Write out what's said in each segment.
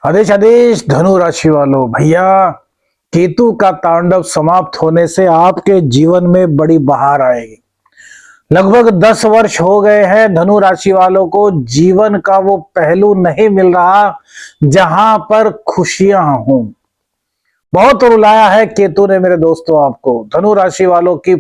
आदेश आदेश धनु राशि वालों, भैया केतु का तांडव समाप्त होने से आपके जीवन में बड़ी बहार आएगी। लगभग 10 वर्ष हो गए हैं धनु राशि वालों को जीवन का वो पहलू नहीं मिल रहा जहां पर खुशियां हों। बहुत रुलाया है केतु ने मेरे दोस्तों आपको। धनु राशि वालों की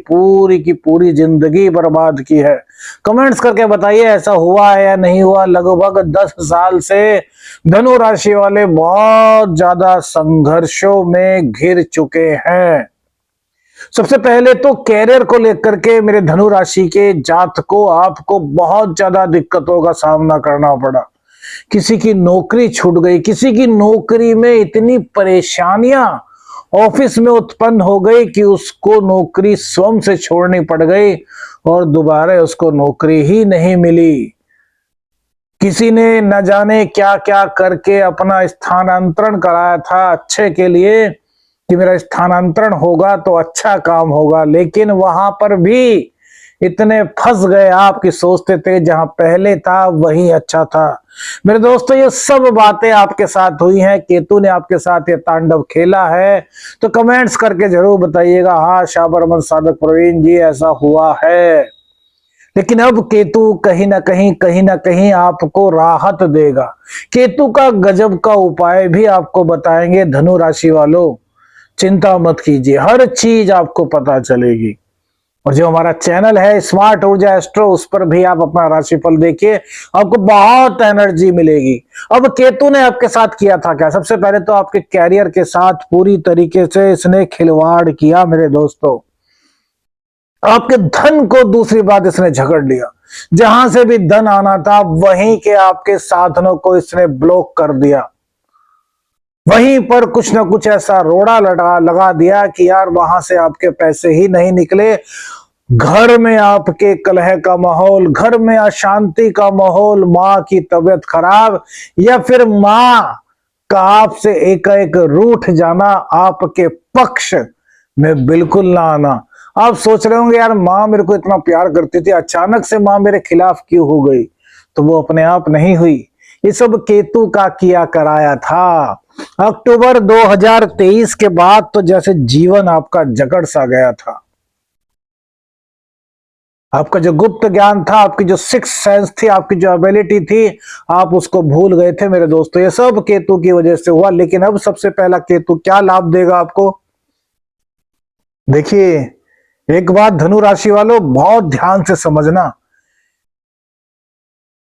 पूरी जिंदगी बर्बाद की है। कमेंट्स करके बताइए ऐसा हुआ है या नहीं हुआ। लगभग 10 साल से धनु राशि वाले बहुत ज्यादा संघर्षों में घिर चुके हैं। सबसे पहले तो कैरियर को लेकर के मेरे धनु राशि के जातकों आपको बहुत ज्यादा दिक्कतों का सामना करना पड़ा। किसी की नौकरी छूट गई, किसी की नौकरी में इतनी परेशानियां ऑफिस में उत्पन्न हो गई कि उसको नौकरी स्वयं से छोड़नी पड़ गई और दोबारा उसको नौकरी ही नहीं मिली। किसी ने न जाने क्या क्या करके अपना स्थानांतरण कराया था अच्छे के लिए कि मेरा स्थानांतरण होगा तो अच्छा काम होगा, लेकिन वहां पर भी इतने फंस गए आप कि सोचते थे जहां पहले था वही अच्छा था। मेरे दोस्तों ये सब बातें आपके साथ हुई हैं, केतु ने आपके साथ ये तांडव खेला है। तो कमेंट्स करके जरूर बताइएगा हाँ शाबरमन साधक प्रवीण जी ऐसा हुआ है। लेकिन अब केतु कहीं ना कहीं आपको राहत देगा। केतु का गजब का उपाय भी आपको बताएंगे धनु राशि वालों, चिंता मत कीजिए, हर चीज आपको पता चलेगी। और जो हमारा चैनल है स्मार्ट ऊर्जा एस्ट्रो, उस पर भी आप अपना राशिफल देखिए, आपको बहुत एनर्जी मिलेगी। अब केतु ने आपके साथ किया था क्या? सबसे पहले तो आपके कैरियर के साथ पूरी तरीके से इसने खिलवाड़ किया मेरे दोस्तों। आपके धन को दूसरी बात इसने झगड़ लिया। जहां से भी धन आना था वहीं के आपके साधनों को इसने ब्लॉक कर दिया। वहीं पर कुछ ना कुछ ऐसा रोड़ा लगा दिया कि यार वहां से आपके पैसे ही नहीं निकले। घर में आपके कलह का माहौल, घर में अशांति का माहौल, माँ की तबीयत खराब या फिर माँ का आपसे एकाएक रूठ जाना, आपके पक्ष में बिल्कुल ना आना। आप सोच रहे होंगे यार माँ मेरे को इतना प्यार करती थी, अचानक से माँ मेरे खिलाफ क्यों हो गई? तो वो अपने आप नहीं हुई, ये सब केतु का किया कराया था। अक्टूबर 2023 के बाद तो जैसे जीवन आपका जकड़ सा गया था। आपका जो गुप्त ज्ञान था, आपकी जो सिक्स सेंस थी, आपकी जो एबिलिटी थी, आप उसको भूल गए थे मेरे दोस्तों। ये सब केतु की वजह से हुआ। लेकिन अब सबसे पहला केतु क्या लाभ देगा आपको, देखिए एक बात धनु राशि वालों बहुत ध्यान से समझना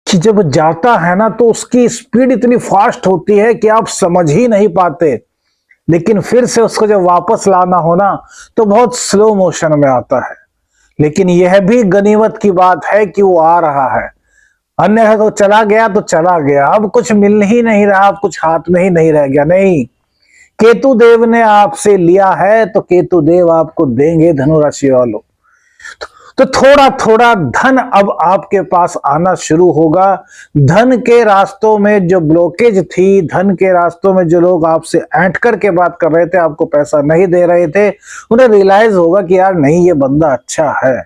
कि जब जाता है ना तो उसकी स्पीड इतनी फास्ट होती है कि आप समझ ही नहीं पाते, लेकिन फिर से उसको जब वापस लाना हो ना तो बहुत स्लो मोशन में आता है। लेकिन यह भी गनीमत की बात है कि वो आ रहा है, अन्य तो चला गया तो चला गया, अब कुछ मिल ही नहीं रहा, अब कुछ हाथ में ही नहीं रह गया। नहीं, केतु देव ने आपसे लिया है तो केतु देव आपको देंगे धनु राशि वालों। तो थोड़ा थोड़ा धन अब आपके पास आना शुरू होगा। धन के रास्तों में जो ब्लॉकेज थी, धन के रास्तों में जो लोग आपसे ऐंठ करके बात कर रहे थे, आपको पैसा नहीं दे रहे थे, उन्हें रियलाइज होगा कि यार नहीं ये बंदा अच्छा है।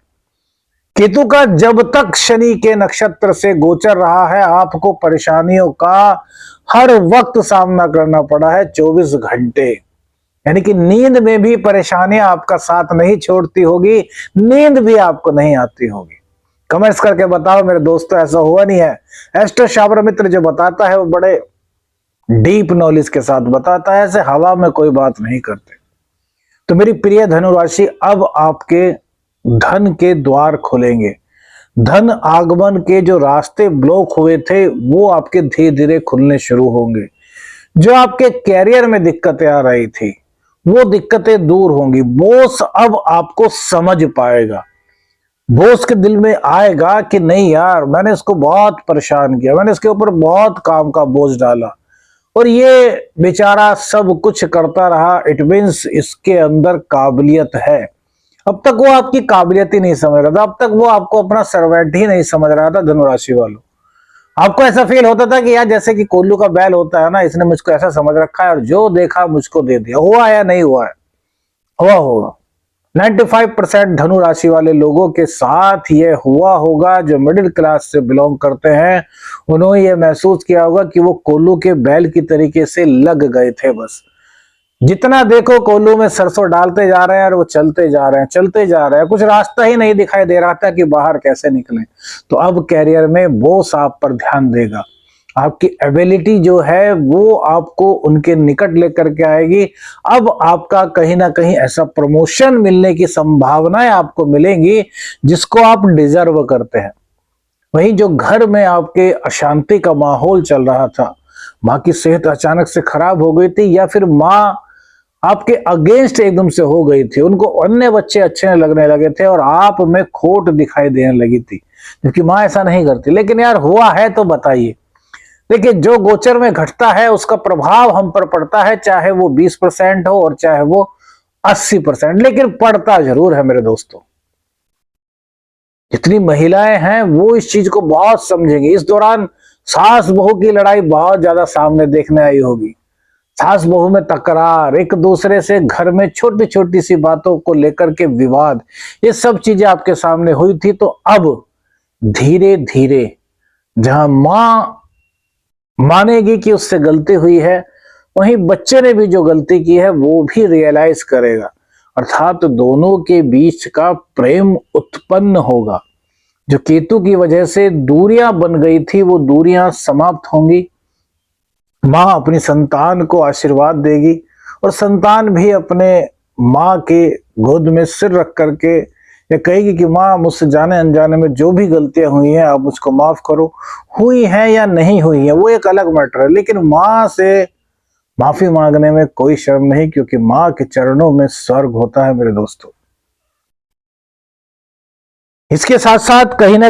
केतु का जब तक शनि के नक्षत्र से गोचर रहा है आपको परेशानियों का हर वक्त सामना करना पड़ा है, 24 घंटे। यानी कि नींद में भी परेशानियां आपका साथ नहीं छोड़ती होगी, नींद भी आपको नहीं आती होगी। कमेंट्स करके बताओ मेरे दोस्तों ऐसा हुआ नहीं है? एस्ट्रो शाबर मित्र जो बताता है वो बड़े डीप नॉलेज के साथ बताता है, ऐसे हवा में कोई बात नहीं करते। तो मेरी प्रिय धनु राशि, अब आपके धन के द्वार खुलेंगे। धन आगमन के जो रास्ते ब्लॉक हुए थे वो आपके धीरे धीरे खुलने शुरू होंगे। जो आपके कैरियर में दिक्कतें आ रही थी वो दिक्कतें दूर होंगी। बॉस अब आपको समझ पाएगा, बॉस के दिल में आएगा कि नहीं यार मैंने इसको बहुत परेशान किया, मैंने इसके ऊपर बहुत काम का बोझ डाला और ये बेचारा सब कुछ करता रहा, इट मीन्स इसके अंदर काबिलियत है। अब तक वो आपकी काबिलियत ही नहीं समझ रहा था, अब तक वो आपको अपना सर्वेंट ही नहीं समझ रहा था धनु राशि वालों। आपको ऐसा फील होता था कि यार जैसे कि कोल्लू का बैल होता है ना, इसने मुझको ऐसा समझ रखा है और जो देखा मुझको दे दिया। हुआ या नहीं हुआ है? हुआ होगा। 95% धनु राशि वाले लोगों के साथ ये हुआ होगा। जो मिडिल क्लास से बिलोंग करते हैं उन्होंने ये महसूस किया होगा कि वो कोल्लू के बैल की तरीके से लग गए थे। बस जितना देखो कोल्लू में सरसों डालते जा रहे हैं और वो चलते जा रहे हैं, चलते जा रहे हैं, कुछ रास्ता ही नहीं दिखाई दे रहा था कि बाहर कैसे निकले। तो अब कैरियर में बॉस आप पर ध्यान देगा, आपकी एबिलिटी जो है वो आपको उनके निकट लेकर के आएगी। अब आपका कहीं ना कहीं ऐसा प्रमोशन मिलने की संभावनाएं आपको मिलेंगी जिसको आप डिजर्व करते हैं। वहीं जो घर में आपके अशांति का माहौल चल रहा था, माँ की सेहत अचानक से खराब हो गई थी या फिर माँ आपके अगेंस्ट एकदम से हो गई थी, उनको अन्य बच्चे अच्छे लगने लगे थे और आप में खोट दिखाई देने लगी थी, क्योंकि माँ ऐसा नहीं करती। लेकिन यार हुआ है तो बताइए। देखिए, जो गोचर में घटता है उसका प्रभाव हम पर पड़ता है, चाहे वो 20% हो और चाहे वो 80%, लेकिन पड़ता जरूर है मेरे दोस्तों। जितनी महिलाएं हैं वो इस चीज को बहुत समझेंगी। इस दौरान सास बहू की लड़ाई बहुत ज्यादा सामने देखने आई होगी। सास बहू में तकरार, एक दूसरे से घर में छोटी छोटी सी बातों को लेकर के विवाद, ये सब चीजें आपके सामने हुई थी। तो अब धीरे धीरे जहां मां मानेगी कि उससे गलती हुई है, वहीं बच्चे ने भी जो गलती की है वो भी रियलाइज करेगा, अर्थात दोनों के बीच का प्रेम उत्पन्न होगा। जो केतु की वजह से दूरियां बन गई थी वो दूरियां समाप्त होंगी। माँ अपनी संतान को आशीर्वाद देगी और संतान भी अपने माँ के गोद में सिर रख करके ये कहेगी कि माँ, मुझसे जाने अनजाने में जो भी गलतियां हुई हैं आप मुझको माफ करो। हुई हैं या नहीं हुई हैं वो एक अलग मैटर है, लेकिन माँ से माफी मांगने में कोई शर्म नहीं, क्योंकि माँ के चरणों में स्वर्ग होता है मेरे दोस्तों। इसके साथ साथ कहीं ना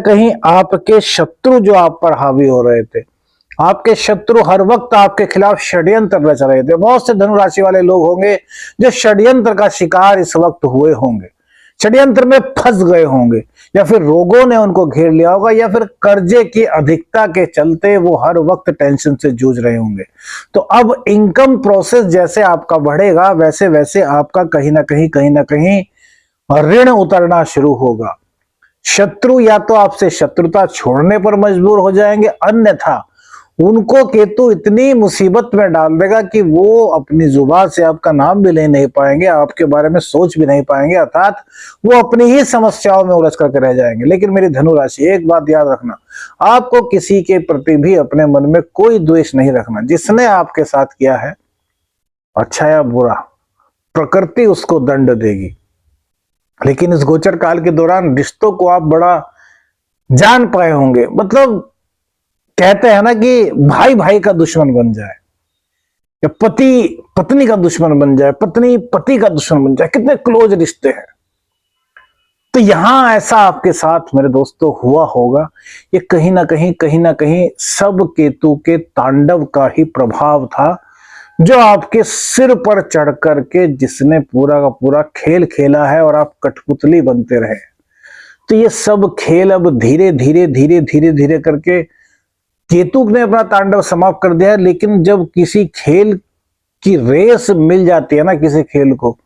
कहीं आपके शत्रु जो आप पर हावी हो रहे थे, आपके शत्रु हर वक्त आपके खिलाफ षड्यंत्र रच रहे थे। बहुत से धनु राशि वाले लोग होंगे जो षड्यंत्र का शिकार इस वक्त हुए होंगे, षड्यंत्र में फंस गए होंगे, या फिर रोगों ने उनको घेर लिया होगा, या फिर कर्जे की अधिकता के चलते वो हर वक्त टेंशन से जूझ रहे होंगे। तो अब इनकम प्रोसेस जैसे आपका बढ़ेगा वैसे वैसे आपका कहीं ना कहीं ऋण उतरना शुरू होगा। शत्रु या तो आपसे शत्रुता छोड़ने पर मजबूर हो जाएंगे, अन्यथा उनको केतु इतनी मुसीबत में डाल देगा कि वो अपनी जुबान से आपका नाम भी ले नहीं पाएंगे, आपके बारे में सोच भी नहीं पाएंगे, अर्थात वो अपनी ही समस्याओं में उलझ करके रह जाएंगे। लेकिन मेरी धनु राशि, एक बात याद रखना, आपको किसी के प्रति भी अपने मन में कोई द्वेष नहीं रखना। जिसने आपके साथ किया है, अच्छा या बुरा, प्रकृति उसको दंड देगी। लेकिन इस गोचर काल के दौरान रिश्तों को आप बड़ा जान पाए होंगे। मतलब कहते हैं ना कि भाई भाई का दुश्मन बन जाए, या पति पत्नी का दुश्मन बन जाए, पत्नी पति का दुश्मन बन जाए, कितने क्लोज रिश्ते हैं। तो यहां ऐसा आपके साथ मेरे दोस्तों हुआ होगा। ये कहीं ना कहीं सब केतु के तांडव का ही प्रभाव था, जो आपके सिर पर चढ़ करके जिसने पूरा का पूरा खेल खेला है और आप कठपुतली बनते रहे। तो ये सब खेल अब धीरे धीरे करके केतु ने अपना तांडव समाप्त कर दिया है। लेकिन जब किसी खेल की रेस मिल जाती है ना, किसी खेल को,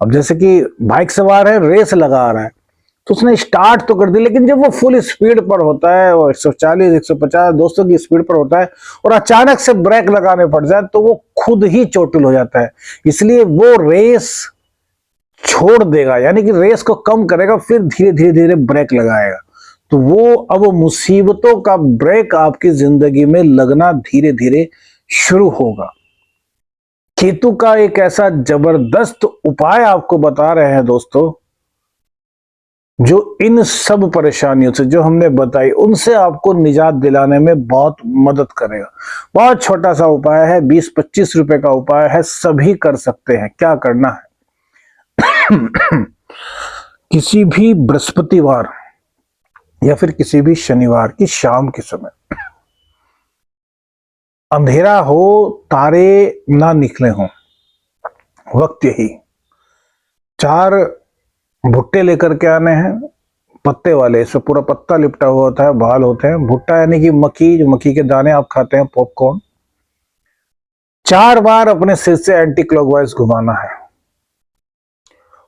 अब जैसे कि बाइक सवार है, रेस लगा रहा है, तो उसने स्टार्ट तो कर दी, लेकिन जब वो फुल स्पीड पर होता है, वो 140 150 200 की स्पीड पर होता है और अचानक से ब्रेक लगाने पड़ जाए, तो वो खुद ही चोटिल हो जाता है। इसलिए वो रेस छोड़ देगा, यानी कि रेस को कम करेगा, फिर धीरे ब्रेक लगाएगा। तो वो अब मुसीबतों का ब्रेक आपकी जिंदगी में लगना धीरे धीरे शुरू होगा। केतु का एक ऐसा जबरदस्त उपाय आपको बता रहे हैं दोस्तों, जो इन सब परेशानियों से जो हमने बताई उनसे आपको निजात दिलाने में बहुत मदद करेगा। बहुत छोटा सा उपाय है, 20-25 रुपए का उपाय है, सभी कर सकते हैं। क्या करना है किसी भी बृहस्पतिवार या फिर किसी भी शनिवार की शाम के समय, अंधेरा हो, तारे ना निकले हों, वक्त यही 4 भुट्टे लेकर के आने हैं, पत्ते वाले, इसमें पूरा पत्ता लिपटा हुआ होता है, बाल होते हैं। भुट्टा यानी कि मक्की, जो मक्की के दाने आप खाते हैं, पॉपकॉर्न। 4 बार अपने सिर से एंटी क्लॉकवाइज घुमाना है।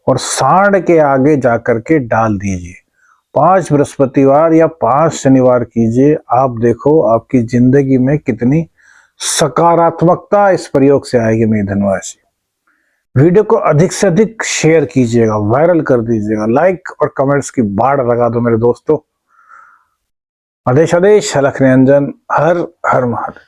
और सांड के आगे जाकर के डाल दीजिए। 5 बृहस्पतिवार या 5 शनिवार कीजिए, आप देखो आपकी जिंदगी में कितनी सकारात्मकता इस प्रयोग से आएगी मेरी धनु राशि। वीडियो को अधिक से अधिक शेयर कीजिएगा, वायरल कर दीजिएगा, लाइक और कमेंट्स की बाढ़ लगा दो मेरे दोस्तों। आदेश आदेश अलख निरंजन, हर हर महादेव।